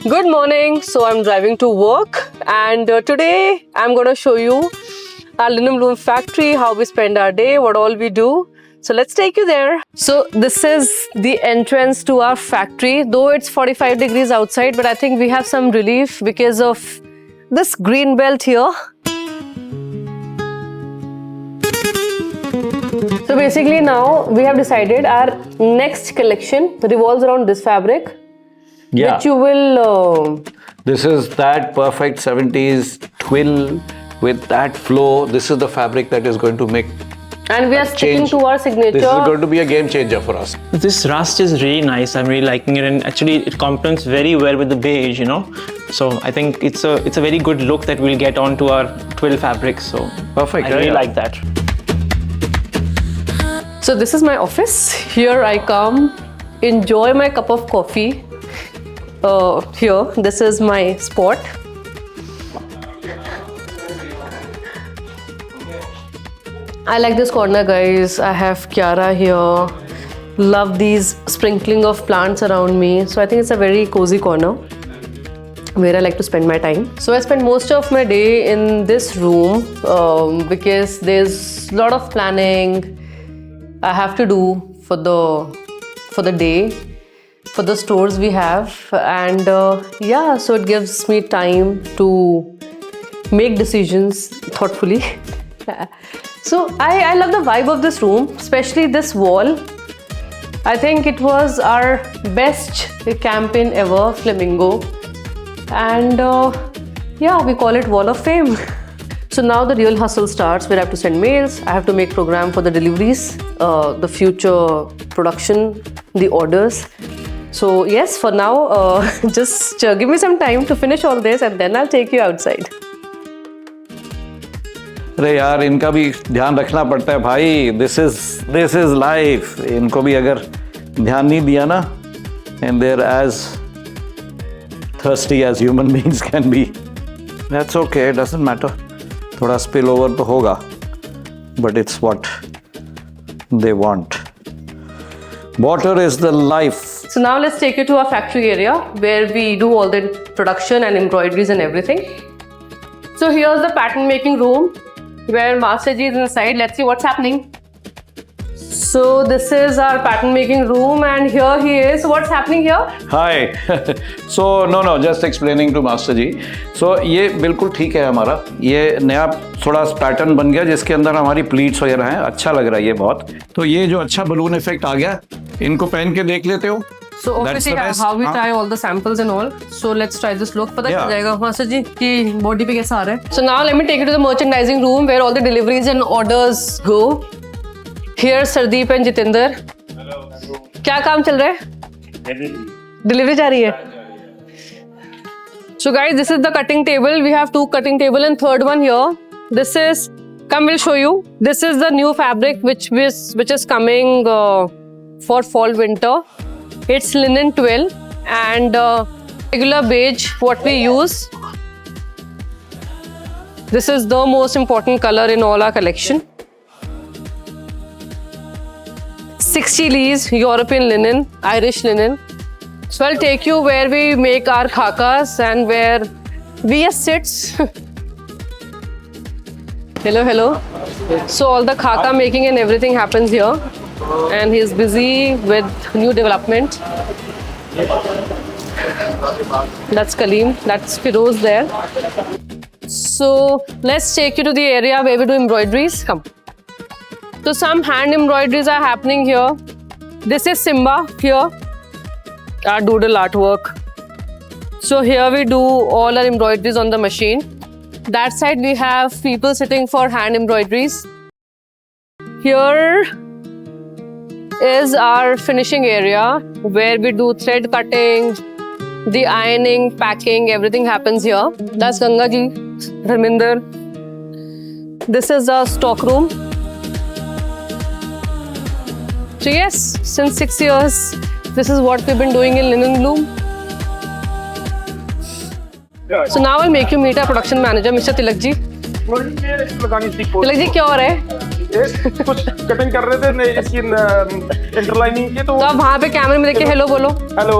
Good morning. So I'm driving to work, and today I'm going to show you our linen loom factory, how we spend our day, what all we do. So let's take you there. So this is the entrance to our factory, though it's 45 degrees outside, but I think we have some relief because of this green belt here. So basically now we have decided our next collection revolves around this fabric. Yeah. Which you will... This is that perfect 70s twill with that flow. This is the fabric that is going to make and we are sticking to our signature. This is going to be a game changer for us. This rust is really nice. I'm really liking it, and actually it complements very well with the beige, you know. So I think it's a very good look that we'll get onto our twill fabric. So Perfect. I really like that. So this is my office. Here I come, enjoy my cup of coffee. Here, this is my spot. I like this corner, guys. I have Kiara here. Love these sprinkling of plants around me. So I think it's a very cozy corner where I like to spend my time. So I spend most of my day in this room because there's a lot of planning I have to do for the day, for the stores we have, and yeah, so it gives me time to make decisions thoughtfully. So I love the vibe of this room, especially this wall. I think it was our best campaign ever, Flamingo, and yeah, we call it Wall of Fame. So now the real hustle starts where I have to send mails, I have to make program for the deliveries, the future production, the orders. So yes, for now, just give me some time to finish all this and then I'll take you outside. अरे यार, इनका भी ध्यान रखना पड़ता है भाई. This is life. इनको भी अगर ध्यान नहीं दिया ना, and they're as thirsty as human beings can be. That's okay, it doesn't matter. थोड़ा spill over तो होगा, but it's what they want. Water is the life. So now let's take you to our factory area where we do all the production and embroideries and everything. So here's the pattern making room where Master Ji is inside. Let's see what's happening. So this is our pattern making room and here he is. So what's happening here? Hi. So no, just explaining to Master Ji. So ये बिल्कुल ठीक है हमारा. ये नया थोड़ा pattern बन गया जिसके अंदर हमारी प्लीट्स वगैरह हैं. अच्छा लग रहा है ये बहुत. तो ये जो अच्छा बलून इफेक्ट आ गया, इनको पहन के देख लेते हो. So obviously how we try all the samples and all. So let's try this look. पता चल जाएगा मास्टर जी कि बॉडी पे कैसा आ रहा है. So now let me take you to the merchandising room where all the deliveries and orders go. Here Sardeep and Jitinder. Hello. क्या काम चल रहा है? Delivery जा रही है. So guys, this is the cutting table. We have 2 cutting table and third one here. This is, come we'll show you. This is the new fabric which is coming for fall winter. It's linen twill and regular beige what we use. This is the most important color in all our collection. 60 leaves, European linen, Irish linen. So I'll take you where we make our khakas and where VS sits. Hello. So all the khaka making and everything happens here. And he's busy with new development. That's Kaleem, that's Firoz there. So let's take you to the area where we do embroideries. Come. So some hand embroideries are happening here. This is Simba here, our doodle artwork. So here we do all our embroideries on the machine. That side we have people sitting for hand embroideries. Here is our finishing area where we do thread cutting, the ironing, packing, everything happens here. That's Ganga ji, Dharminder. This is the stock room. So yes, since 6 years, this is what we've been doing in linen loom. So now I'll make you meet our production manager, Mr. Tilak ji. Tilak ji, क्या हो रहा है? कुछ cutting कर रहे थे इसकी interlining की, तो आप वहाँ पे कैमरे में देख के हेलो बोलो. हेलो.